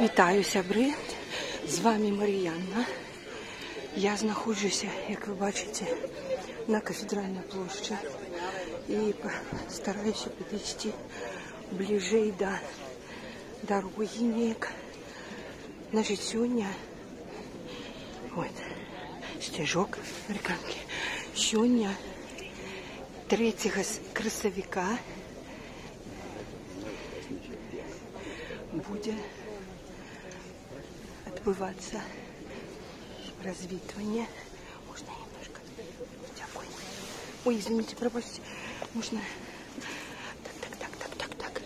Вітаю, сябри! З вами Мар'яна. Я знаходжуся, як ви бачите, на Кафедральной площади и стараюсь подойти ближе до дороги. Значит, сегодня вот стежок американки. Сегодня 3 красавіка будет отбываться развитывание. Можно немножко? Дякую. Ой, извините, пробачьте. Можно? Так.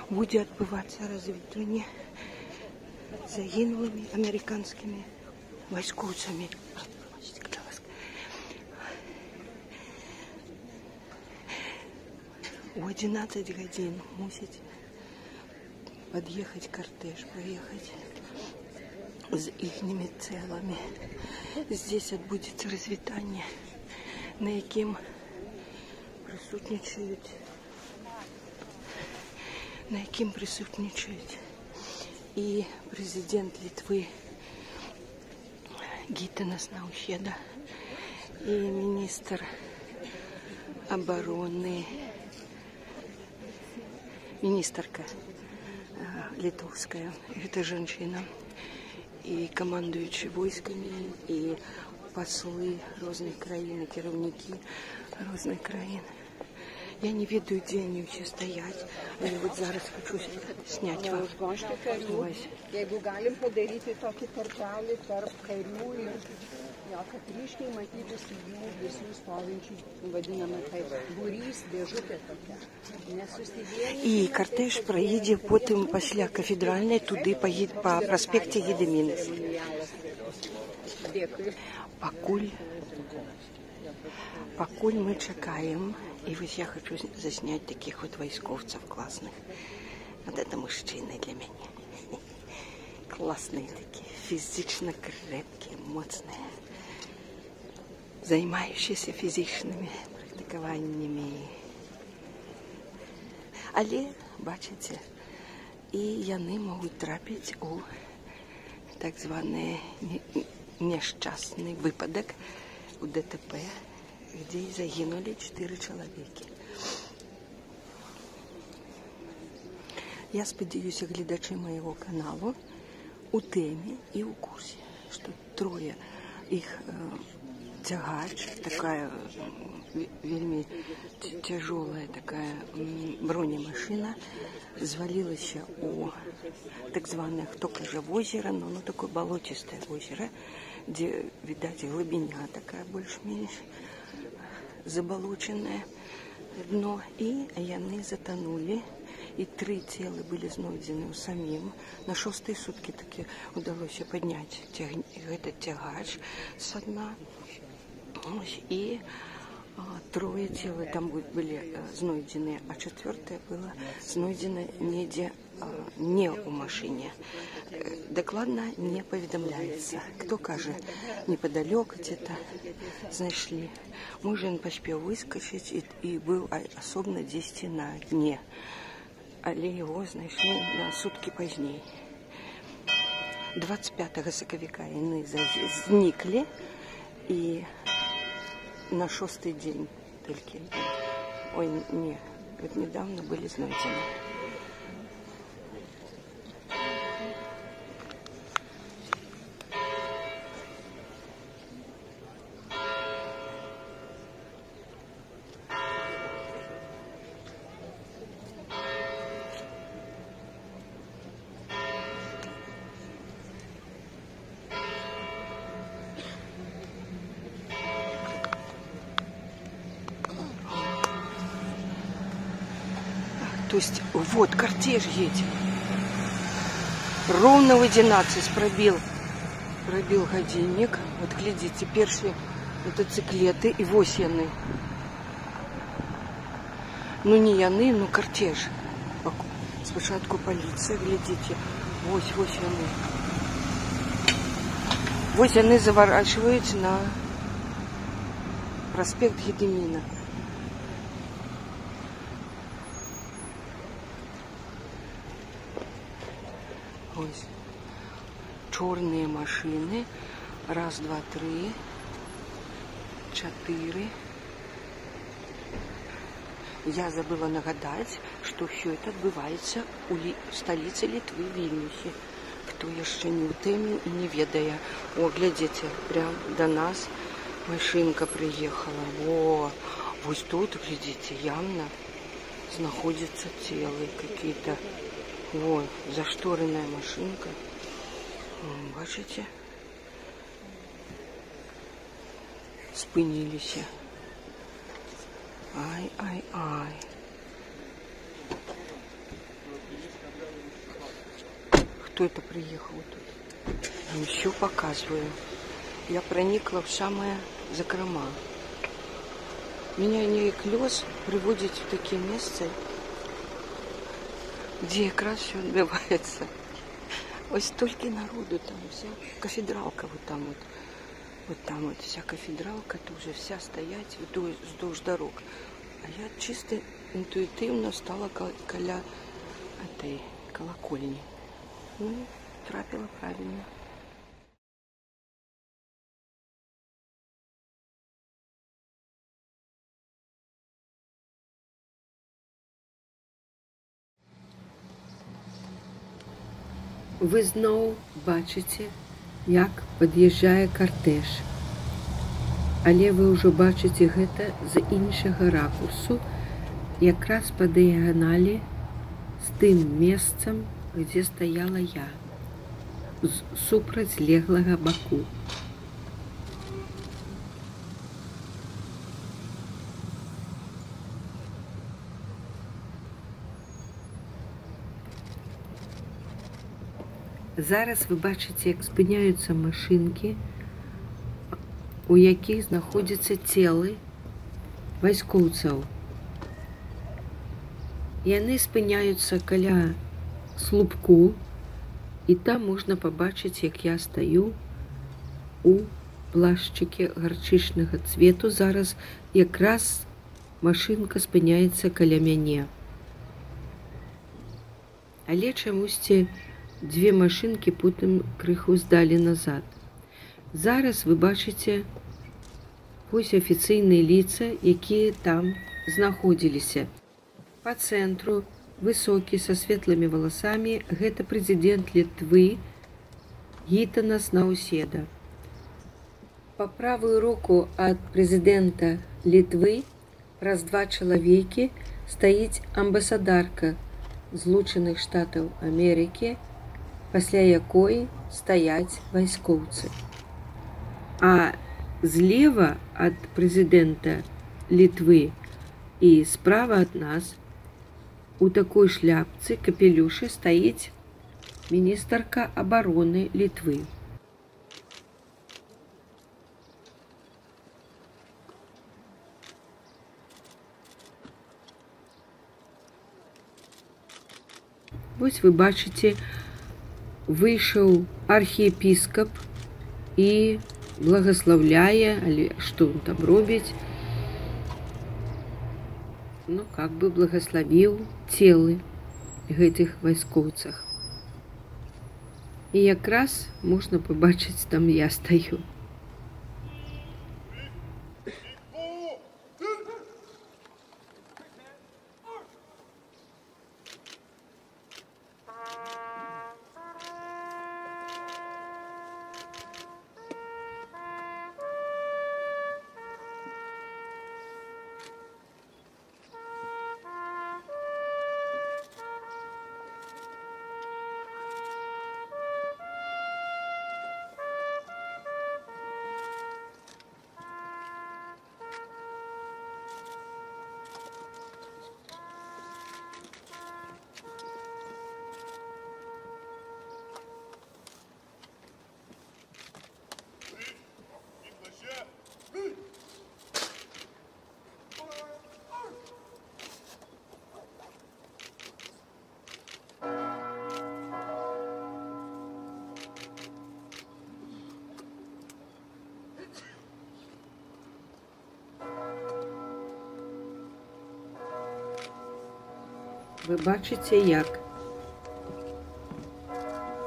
Будет отбываться развитывание загинулыми американскими войсковцами. У 11 годин мусить подъехать кортеж, проехать с ихними целами. Здесь отбудется развитание, на яким присутничають и президент Литвы Гитанас Наусєда, и министр обороны, министрка литовская, это женщина, и командующие войсками, и послы разных краин, и керівники разных краин. Я не ведаю, где они вообще стоят. Я вот зараз хочу снять вам. Jeigu galim padaryti tokį tarpelį tarp karių ir kad ryškiai matytųsi jų visų stovinčių, vadinama taip, būrys, dėžutė tokia. И кортеж проедет потом после Кафедральной туды по проспекте Гедемина. Покуль мы чекаем, и вот я хочу заснять таких вот войсковцев классных. Вот это мужчины для меня. Классные такие, физично крепкие, моцные, занимающиеся физичными практикуваннями. Але, бачите, і яны можуть трапити у так званий нещасний випадок у ДТП, где загинули 4 чоловіки. Я сподіваюся, глядачі моєго каналу у темі і у курсі, що 3 їх тягач, такая вельми тяжелая такая бронемашина, звалилась у так званых только же озеро, но оно такое болотистое озеро, где, видать, глубина такая больше-меньше заболоченное дно, и яны затонули, и 3 тела были знойдены у самим. На 6-й сутки таки удалось поднять этот тягач со дна, и 3 тела там были знойдены, а 4-е было знойдено не у машине. Докладно не поведомляется. Кто каже, неподалеку где-то знайшли. Мужчина поспел выскочить и был особенно 10 на дне. Але его знайшли на сутки позднее. 25 сакавіка яны зниклі, и на 6-й день только, ой, не, вот недавно были знайдены. То есть вот кортеж едет. Ровно в 11 пробил годинник. Вот глядите, первые мотоциклеты и вось яны. Ну не яны, ну кортеж. Спочатку полиция, глядите. Вось яны. Вось яны заворачивают на проспект Гедемина. Ось. Чорні машини. Раз, два, три. 4. Я забыла нагадать, что все это отбывается у столицы Литвы, Вильнюсе. Кто еще не у теме и не ведая. О, глядите, прям до нас машинка приехала. Во, вот тут, глядите, явно находятся телы какие-то. Вот, зашторенная машинка. Бачите? Спинились. Ай-ай-ай. Кто это приехал тут? Еще показываю. Я проникла в самое закрома. Меня неклёс приводит в такие места, где как раз все отбивается. Ось столько народу там, вся кафедралка вот там вот. Вот там вот вся кафедралка тоже, вся стоять вздолж дорог. А я чисто интуитивно стала коля этой колокольни. Ну, трапила правильно. Ви знову бачите, як пад'їжджає кортеж. Але ви ўжо бачыце гэта з іншага ракурсу, якраз па дыяганалі з тым месцам, дзе стаяла я, з супрацьлеглага баку. Зараз вы бачыце, як спыняюцца машынкі, у якіх знаходзяцца целы вайскоўцаў. Яны спыняюцца каля слупку, і там можна пабачыць, як я стаю у плашчыке гарчычнага цвету. Зараз якраз машынка спыняецца каля мяне. Але чамусьці дзве машынкі потым крыху здалі назад. Зараз вы бачыце вось афіцыйныя ліца, якія там знаходзіліся. Па цэнтру высокі са светлымі валасамі гэта прэзідэнт Літвы Гітанас Наўседа. Па правую руку ад прэзідэнта Літвы праз два чалавекі стаіць амбасадарка Злучаных Штатаў Амерыкі, пасля якой стаяць вайскоўцы. А злева ад прэзідэнта Літвы і справа ад нас у такой шляпцы капелюшы стаіць міністарка абароны Літвы. Вось вы бачыце, выйшаў архіепіскап і благословляе, але што он там робіць? Ну, как бы благословіў целы гэтых вайскоўцах. І якраз можна пабачыць, там я стаю. Ви бачите, як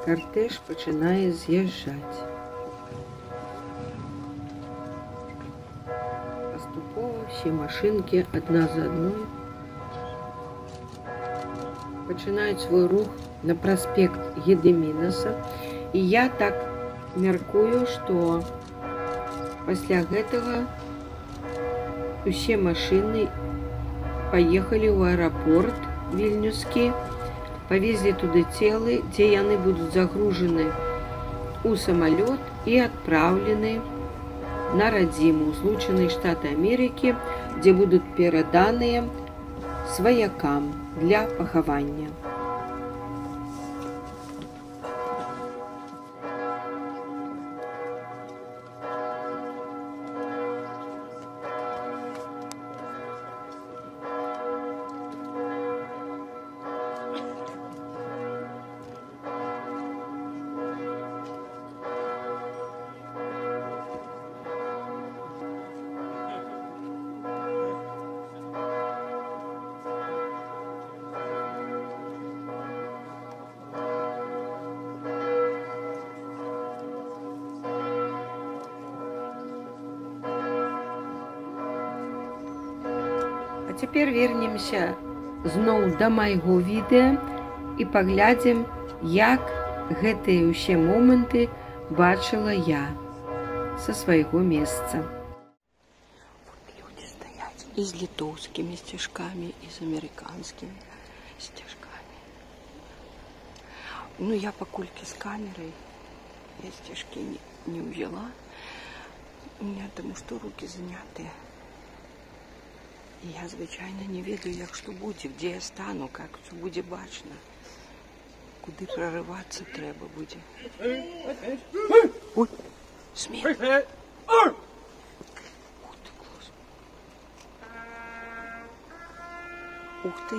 Кортеж починає з'їжджати. Поступово всі машинки одна за одною починають свій рух на проспект Гедемінаса. І я так мяркую, що після цього усі машини поехали в аэропорт Вильнюсский, повезли туда телы, где они будут загружены у самолет и отправлены на родиму, Злученные Штаты Америки, где будут переданы своякам для похования. А цяпер вернемся зноў да майго відэа і паглядзім, як гэтыя ўсе моманты бачыла я са свайго месца. Вот люди стоят и с литовскими стежками, и с американскими стежками. Ну, я покольки с камерой, я стежки не увела. У меня потому что руки заняты. Я, звичайно, не ведаю, як што будзе, дзе я стану, як што будзе бачна. Куды прорывацца трэба будзе. Ой, смех. Ух ты, класс. Ух ты.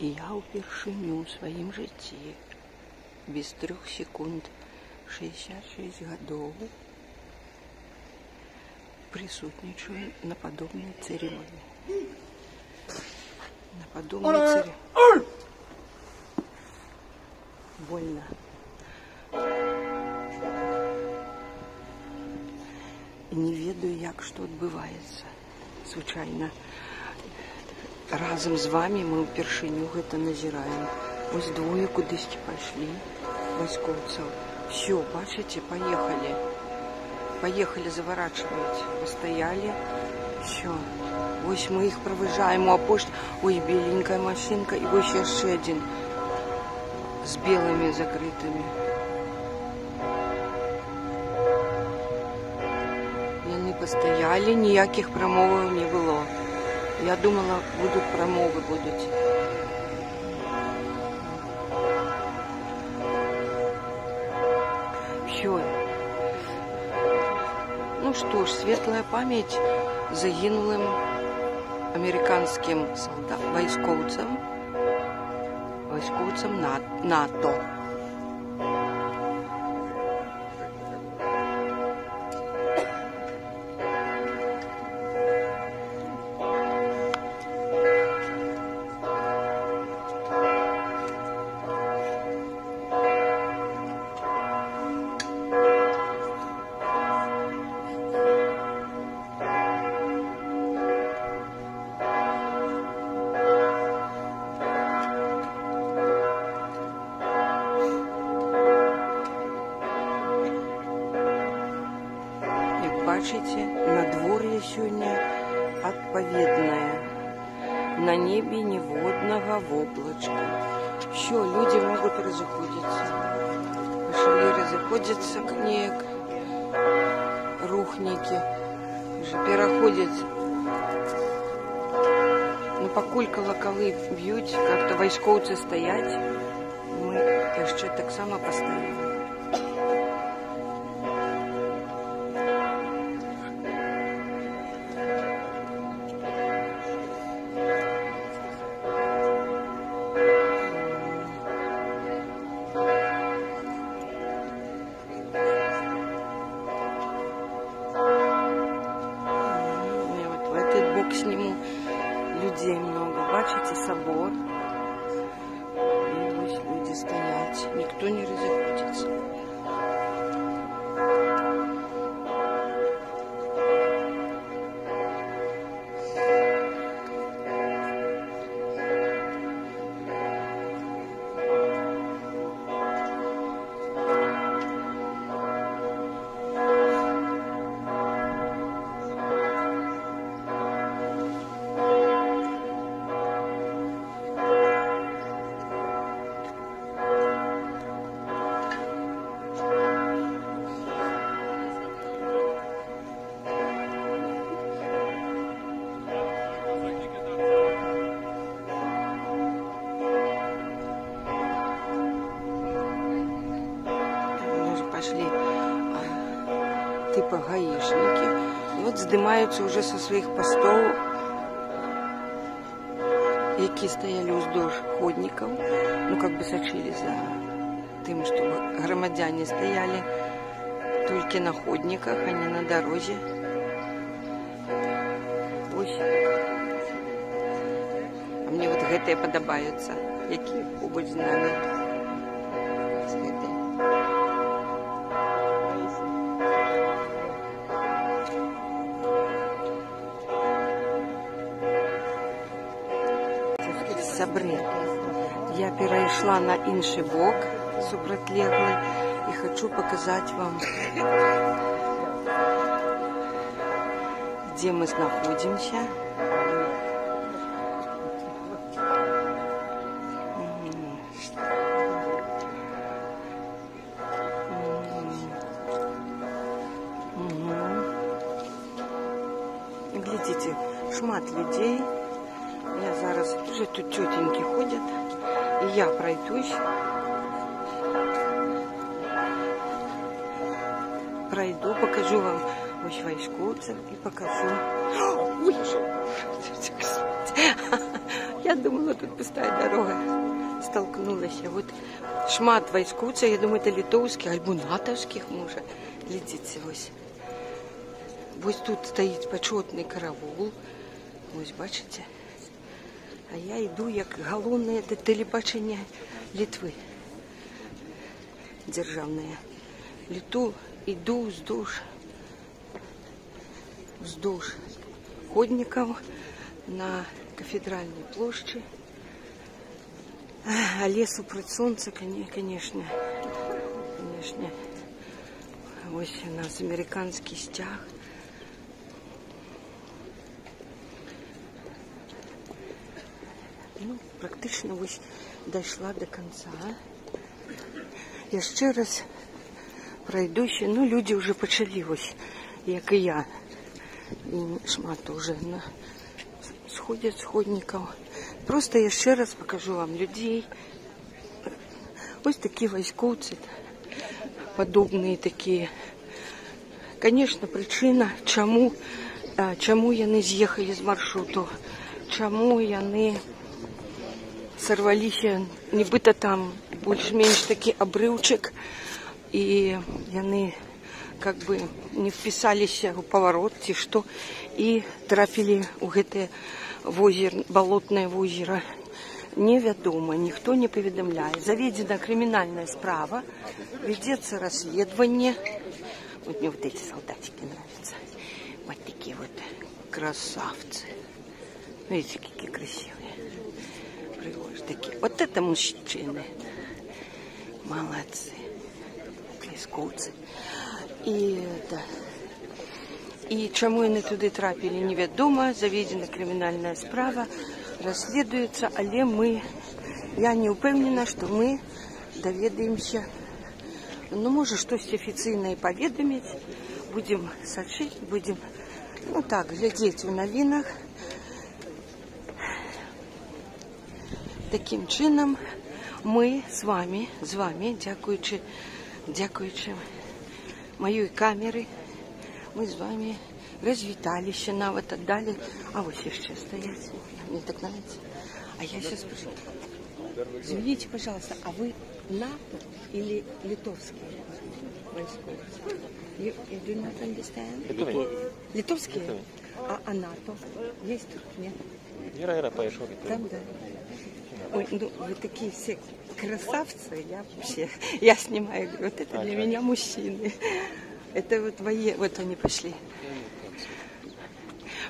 І я ўпершыню ў сваім жыцці без 3 секунд 66 гадоў присутнічаю на падобнай цырымоніі. На падобнай цырымоніі. Больно. І не ведаю, як што адбываецца. Звычайна разом з вами мы ўпершыню гэта назіраем. Вось двое кудысьці пайшлі вайскоўцаў. Все, бачыце, поехали. Поехали, заворачивать. Постояли. Все. Вось мы их провожаем у апошні. Ой, беленькая машинка. І вось яшчэ один з белыми закрытыми. Яны постояли, ніякіх прамоваў не было. Я думала, будут промовы будут. Все. Ну что ж, светлая память загинулым американским войскоўцам НАТО. Бачите, надвор'е сёння адпаведнае. На небе ніводнага воблачка. Все, люди могут разыходиться. Пошли разыходзяцца к неяк. Рухнікі. Уже пераходзяць. Ну, пакуль калакалы б'юць, как-то вайскоўцы стаяць. Мы яшчэ таксама пастаем. Сниму, людей много. Бачите, собор. И вот люди стоять. Никто не разыходится. Пошли типа гаишники. И вот здымаются уже со своих постов, які стояли уздовж ходников, ну как бы сочили за тем, чтобы громадяне стояли только на ходниках, а не на дороге. Ой. А мне вот гэтые подобаются, які побудь з нами. Сабры. Я перейшла на інший бок, супротлеглый, и хочу показать вам, где мы находимся. Глядите, шмат людей. Я зараз уже тут тетеньки ходят, и я пройдусь. Пройду, покажу вам ось войсковцев и покажу. Ой, я думала, тут пустая дорога. Столкнулась. Вот шмат войсковцев, я думаю, это литовских, альбо натовских, может. Глядите, ось. Ось тут стоит почетный караул. Ось, бачите? А я йду як галоўнае телебачення Літвы. Державное. Иду вздовж ходников на кафедральной площади. А лесу пред солнце, конечно. Ось у нас американский стяг. Ну, практично ось дійшла до кінця. Я ще раз пройдуся. Ну, люди вже почали ось, як і я. І шмат вже сходять з ходників. Просто я ще раз покажу вам людей. Ось такі військовці, подобні такі. Звісно, причина, чому вони з'їхали з маршруту, чому вони сорвалися, нібито там більш-менш такий обривчик, і вони как бы не вписалися у поворот, ці що, і трапили у гэте болотное озеро. Неведомо, ніхто не повідомляє. Заведена кримінальна справа, ведеться розслідування. Вот мне вот эти солдатики нравятся. Вот такие вот красавцы. Видите, какие красивые. Пригожие такие. Вот это мужчины. Молодцы. Військовці. І чому вони туди трапили, невідомо. Заведена кримінальна справа. Розслідується, але я не впевнена, що ми довідаємося Ну, можа, штосьці афіцыйнае паведаміць. Будем сачыць, будем, ну так, глядзець у навінах. Таким чынам мы з вами, дзякуючы маёй камеры, мы з вами развіталіся, нават аддалі. А вось яшчэ стаяць. Мне так нравится. А я сейчас спрошу. Извините, пожалуйста, а вы НАТО или литовские войсковцы? You do not understand? Литовские? А НАТО? Есть тут? Нет? Там, да. Ой, ну вы такие все красавцы, я снимаю, говорю, вот это для меня мужчины. Это вот вот они пошли.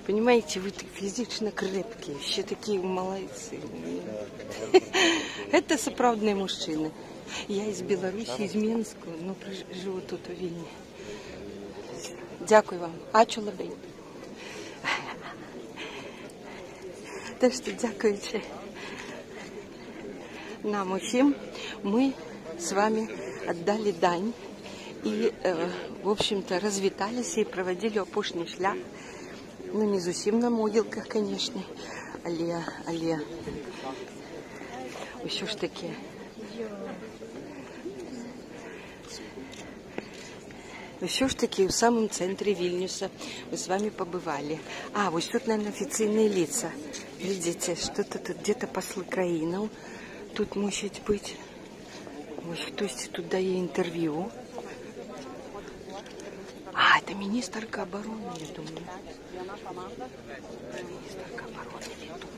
Понимаете, вы физично крепкие, все такие молодцы. Это сапраўдныя мужчины. Я из Беларуси, из Минска, но живу тут у Вильне. Дякую вам. Ачу лабей. Так что дякуючи нам усім, мы с вами отдали дань и, в общем-то, развіталіся и проводили апошні шлях. Ну, не зусім на могілках, конечно, але ўсё ж таки в самом центре Вильнюса мы с вами побывали. А, вот тут, наверное, официальные лица. Видите, что-то тут где-то послы краинов. Тут может быть. Вот кто-то тут дает интервью. А, это министрка обороны, я думаю. Министрка обороны, я думаю.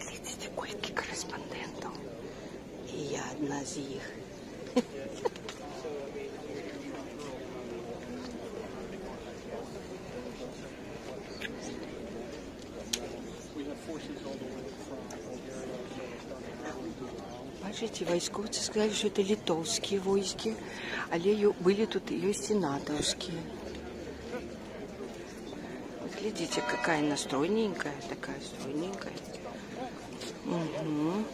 Глядите, сколько корреспондентов. И я одна из них. Бачите, войсковцы сказали, что это литовские войски, але были тут и сенатовские. Глядите, какая она стройненькая, такая стройненькая. Угу.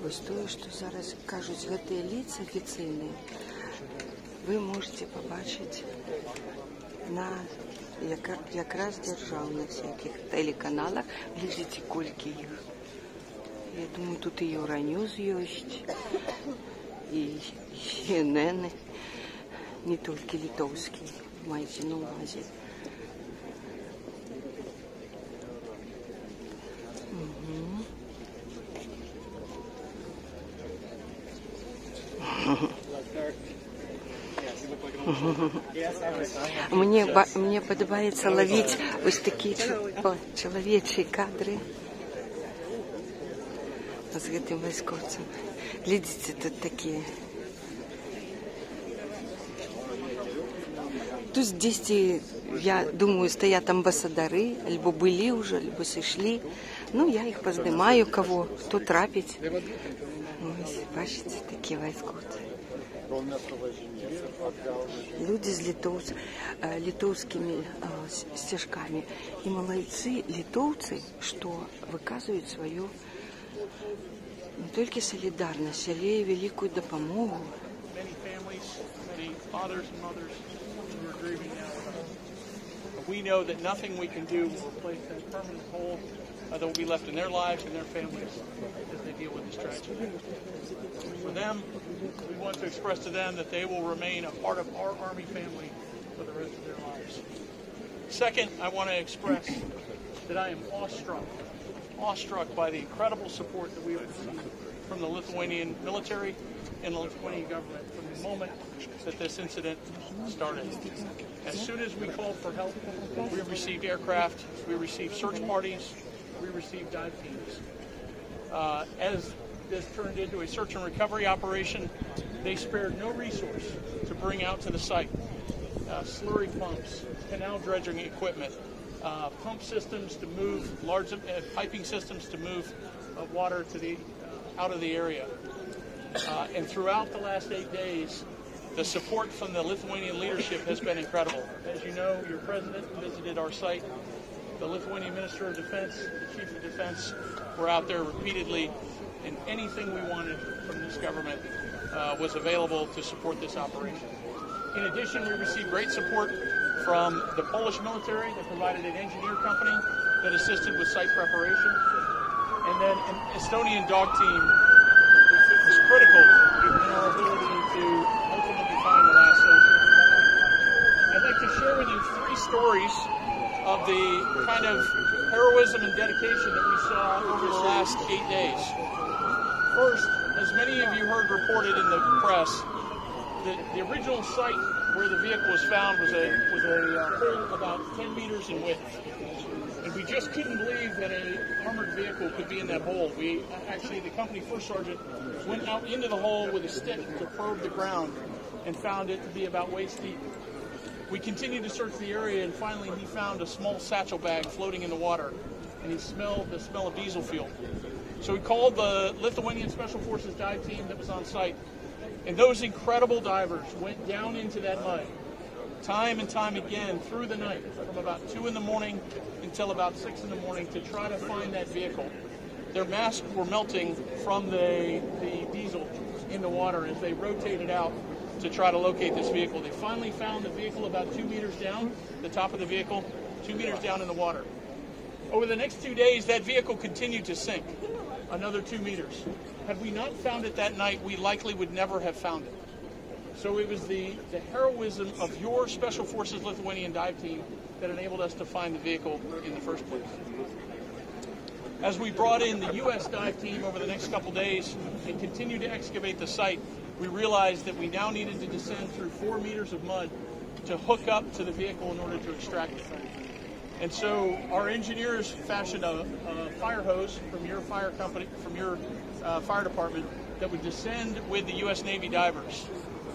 Ось тое, што зараз кажуць гэтыя лица афіцыйныя, вы можете побачыць на якраз дзяржаўных всяких телеканалах. Глядзіце, колькі іх. Я думаю, тут и Евроньюз есть, и CNN, не только литовские, маете на увазе. Мне подобаецца ловить вот такие человечьи кадры с этим войсковцем. Глядите, тут такие. Тут здесь, я думаю, стоят амбассадоры, альбо были уже, альбо сошли. Ну, я их поздымаю, кого, кто трапить. Бачите, такие войсковцы. Люди с литовскими стежками. И молодцы литовцы, что выказывают свою не только солидарность, но и великую допомогу. We know that nothing we can do will replace that permanent hole that will be left in their lives and their families as they deal with this tragedy. For them, we want to express to them that they will remain a part of our Army family for the rest of their lives. Second, I want to express that I am awestruck by the incredible support that we have received from the Lithuanian military and the Lithuanian government from the moment that this incident started. As soon as we called for help, we received aircraft, we received search parties, we received dive teams. As this turned into a search and recovery operation, they spared no resource to bring out to the site slurry pumps, canal dredging equipment, pump systems to move large piping systems to move water to the out of the area. And throughout the last 8 days, the support from the Lithuanian leadership has been incredible. As you know, your president visited our site. The Lithuanian Minister of Defense, the Chief of Defense, were out there repeatedly, and anything we wanted from this government was available to support this operation. In addition, we received great support from the Polish military that provided an engineer company that assisted with site preparation. And then an Estonian dog team was critical in our ability to ultimately find the last soldier. I'd like to share with you 3 stories of the kind of heroism and dedication that we saw over the last 8 days. First, as many of you heard reported in the press, the original site where the vehicle was found was a hole about 10 meters in width. And we just couldn't believe that an armored vehicle could be in that hole. The company first sergeant went out into the hole with a stick to probe the ground and found it to be about waist deep. We continued to search the area, and finally he found a small satchel bag floating in the water, and he smelled the smell of diesel fuel. So he called the Lithuanian Special Forces dive team that was on site, and those incredible divers went down into that mud time and time again through the night, from about 2 in the morning until about 6 in the morning, to try to find that vehicle. Their masks were melting from the diesel in the water as they rotated out to try to locate this vehicle. They finally found the vehicle about 2 meters down, the top of the vehicle, 2 meters down in the water. Over the next 2 days, that vehicle continued to sink another 2 meters. Had we not found it that night, we likely would never have found it. So it was the heroism of your Special Forces Lithuanian dive team that enabled us to find the vehicle in the first place. As we brought in the U.S. dive team over the next couple days and continued to excavate the site, we realized that we now needed to descend through 4 meters of mud to hook up to the vehicle in order to extract it. And so our engineers fashioned a fire hose from your fire company, from your fire department, that would descend with the U.S. Navy divers.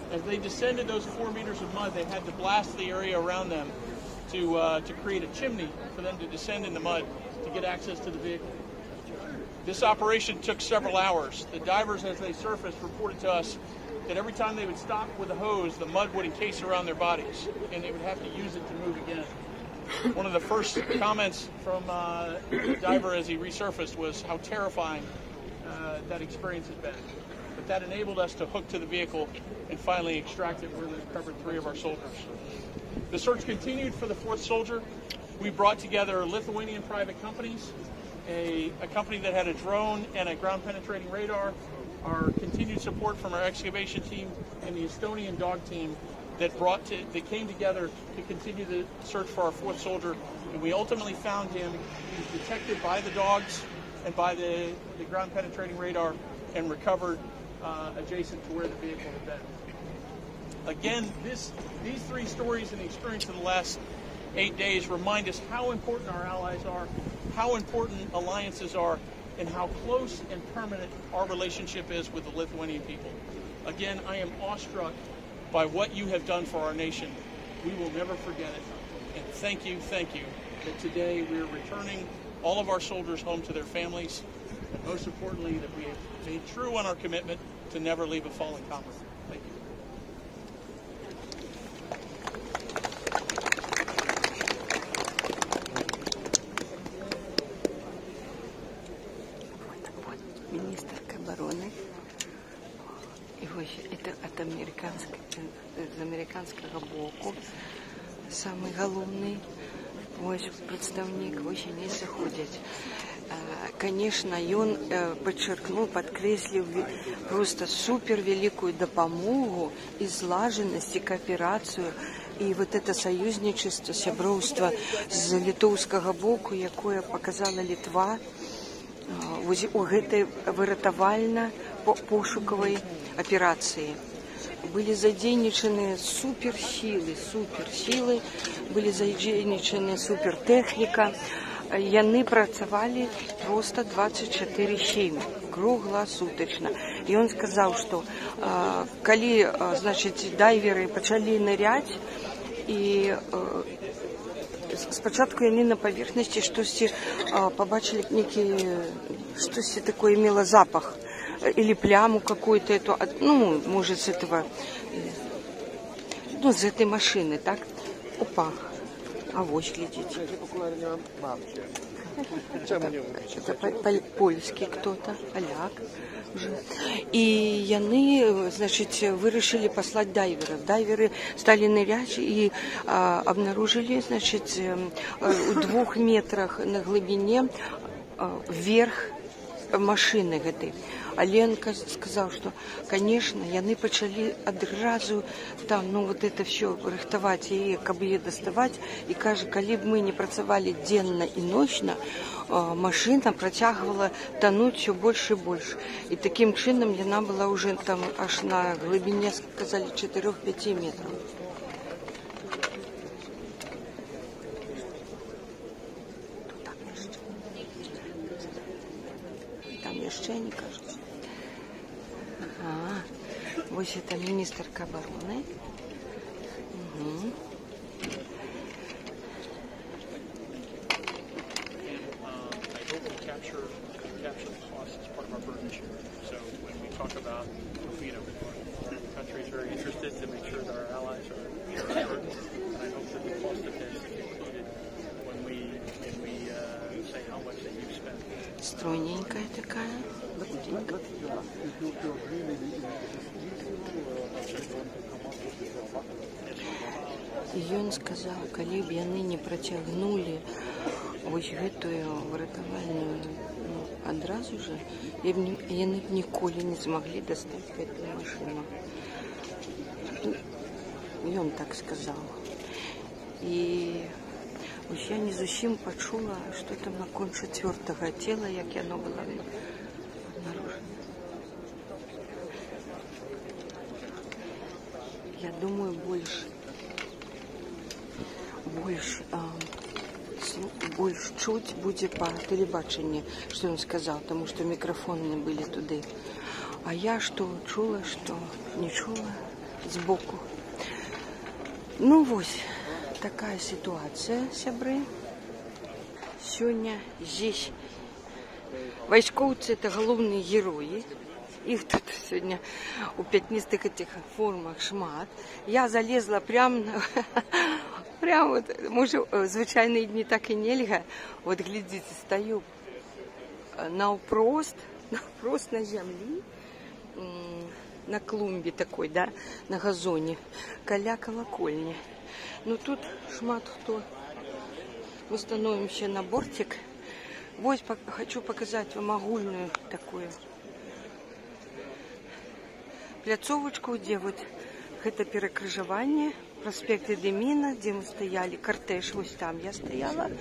As they descended those 4 meters of mud, they had to blast the area around them to create a chimney for them to descend in the mud to get access to the vehicle. This operation took several hours. The divers, as they surfaced, reported to us that every time they would stop with a hose, the mud would encase around their bodies, and they would have to use it to move again. One of the first comments from the diver as he resurfaced was how terrifying that experience has been. But that enabled us to hook to the vehicle and finally extract it, where we recovered 3 of our soldiers. The search continued for the 4th soldier. We brought together Lithuanian private companies, a company that had a drone and a ground-penetrating radar, our continued support from our excavation team, and the Estonian dog team that came together to continue the search for our 4th soldier. And we ultimately found him. He was detected by the dogs and by the ground-penetrating radar and recovered adjacent to where the vehicle had been. Again, these 3 stories and the experience of the last 8 days remind us how important our allies are, how important alliances are, and how close and permanent our relationship is with the Lithuanian people. Again, I am awestruck by what you have done for our nation. We will never forget it. And thank you that today we are returning all of our soldiers home to their families, and most importantly, that we have made true on our commitment to never leave a fallen comrade. Thank you. Министр обороны. Это з американского боку. Самый головный представник не заходит. Конечно, он подчеркнул, подкреслил просто супер великую допомогу и злаженность, и кооперацию, и вот это союзничество, сяброўство з літоўскага боку, якое показала Літва у гэтай выратавальна пошуковой операции. Были задейничаны суперсилы, были задейничаны супертехніка. Яны працавалі просто 24/7, кругласутачна. І ён сказаў, што калі, значыць, дайверы пачалі ныряць, і спачатку яны на паверхнасці штосьці побачили штосьці такое мело запах или пляму какую-то, ну, может, с этого, ну, с этой машины, так? Опа, а вот глядите. Это польский кто-то, поляк. И яны, значит, вырашили послать дайверов. Дайверы стали нырять и обнаружили, значит, в 2 метрах на глубине вверх машины гэтай. Аленка сказал, что, конечно, яны пачалі адразу там, ну, вот это все рыхтаваць яе, каб яе даставаць, і кажа, калі б мы не працавалі дзенна і ночна, машина працягвала тануць все больше и больше. И таким чынам яна была уже там аж на глубине, сказали, 4-5 метров. Там яшчэ не кажется. Ага. Вот это министерка обороны. Угу. Capture the cost as part of our burden share. So when we talk about, you know, the country is very interested to make sure that our allies are burdened, and I hope that the cost of this is included when we say how much that you've spent. Стройненькая такая. І ён сказаў, калі б яны не працягнулі вось гэтую выратавальную, ну, адразу же, яны б ніколі не змаглі дастаць гэтую машину. Ён так сказаў. І вось я не зусім пачула, што там наконт 4-го цела, як яно было обнаружено. Я думаю, больше чуть будет по телебачению, что он сказал, потому что микрофоны были туды. А я что чула, что не чула сбоку. Ну вот, такая ситуация, сябры. Сегодня здесь войсковцы — это головные герои. Их тут сегодня у пятнистых этих формах шмат. Я залезла прям вот, може, звичайні дні так і нельга. От глядите, стою навпрост на землі, на клумбі такой, да, на газоні, каля колокольні. Ну тут шмат хто. Мы становимся на бортик. Вот хочу показать вам огульную такую пляцовочку, где вот это перекрыжевание, проспект Эдемина, где мы стояли, кортеж, вот там я стояла,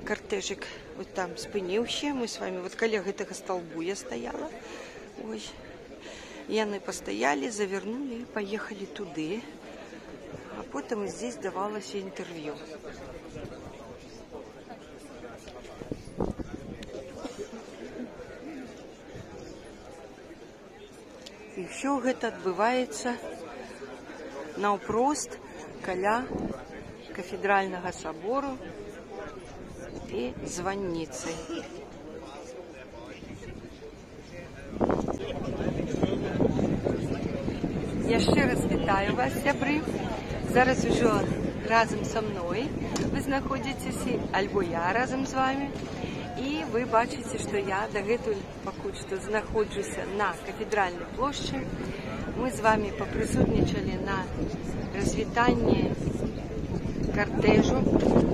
кортежик вот там спынился, мы с вами, вот коллега этого столбу я стояла, ой, яны постояли, завернули и поехали туды, а потом здесь давалось интервью. И все это отбывается наўпрост каля кафедрального собору и звонницы. Я ще раз вітаю вас, сябры. Зараз уже разом со мной вы знаходитесь, альбо я разом с вами. И вы бачите, что я дагэтуль пакуль што знаходжуся на кафедральной площади. Мы с вами поприсутнічали на развітанні кортежу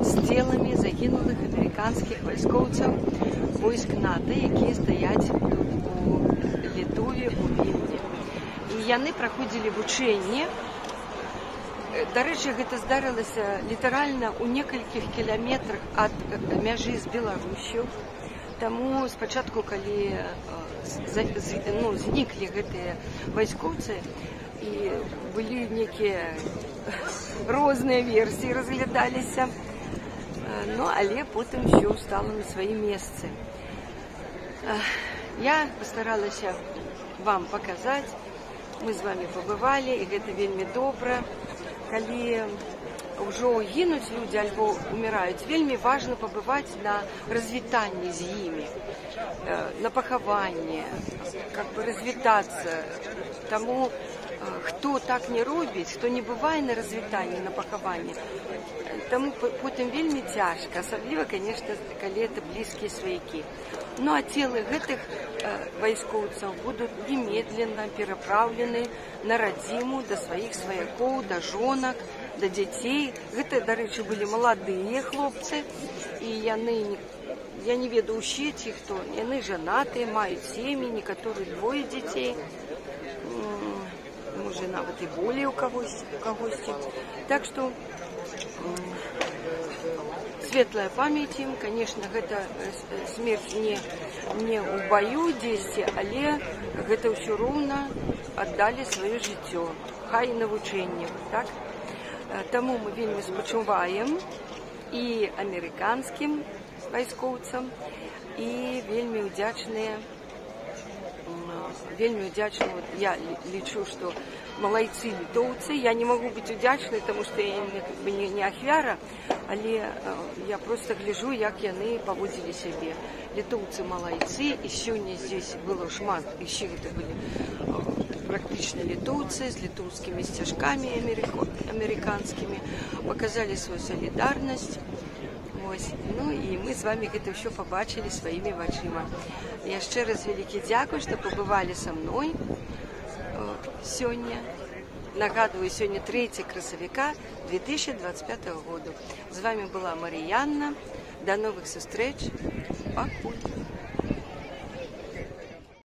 з телами загинулих американских войскоўцаў войск НАТО, якія стаяць у Літове, у Вільні. І яны праходзілі вучэнне. Дарэчы, гэта здарылася літаральна ў некалькіх кіламетрах ад мяжы з Беларусю. Таму спачатку, калі зніклі гэтыя вайскоўцы, і былі некія розныя версіі разглядаліся, але потым ўсё стало на свае месцы. Я пастаралася вам паказаць, мы з вами пабывалі, і гэта вельмі добра. Калі ўжо гінуць людзі альбо уміраюць, вельмі важна пабываць на развітанні з імі, на пахаванні, развітацца. Таму, хто так не робіць, хто не бывае на развітанні, на пахаванні, таму потым вельмі цяжка, асабліва, конечно, калі это блізкія сваякі. А целы гэтых вайскоўцаў будуць немедленно перапраўлены на радзіму да сваіх сваякоў, да жонак, да дзяцей. Гэта, дарэчы, былі маладыя хлопцы, і яны, я не ведаю усе ці хто, яны жанатыя, маюць сем'і, некаторыя двое дзяцей, можа нават і болей у кагосьці. Так што светлая памяць ім, конечно, гэта смерць не ў баю дзесьці, але гэта ўсё роўна аддалі сваё жыццё, хай і навучэнне, так? Таму мы вельмі спачуваем і амерыканскім вайскоўцам, і вельмі ўдзячныя, я лічу, што малайцы літоўцы. Я не могу быць удзячнай, таму што я не ахвяра, але я просто гляджу, як яны паводзілі сябе. Літоўцы малайцы, і сёння здесь было шмат, яшчэ гэта былі практычна літоўцы з літоўскімі сцяжкамі амерыканскімі, паказалі сваю салідарнасць. І мы з вами гэта ўсё пабачылі сваімі вачыма. Яшчэ раз вялікі дзякуй, што пабывалі са мной сёння. Нагадываю, сёння 3 красавіка 2025 году. З вами была Маріянна. До новых сустрэч. Пакуль.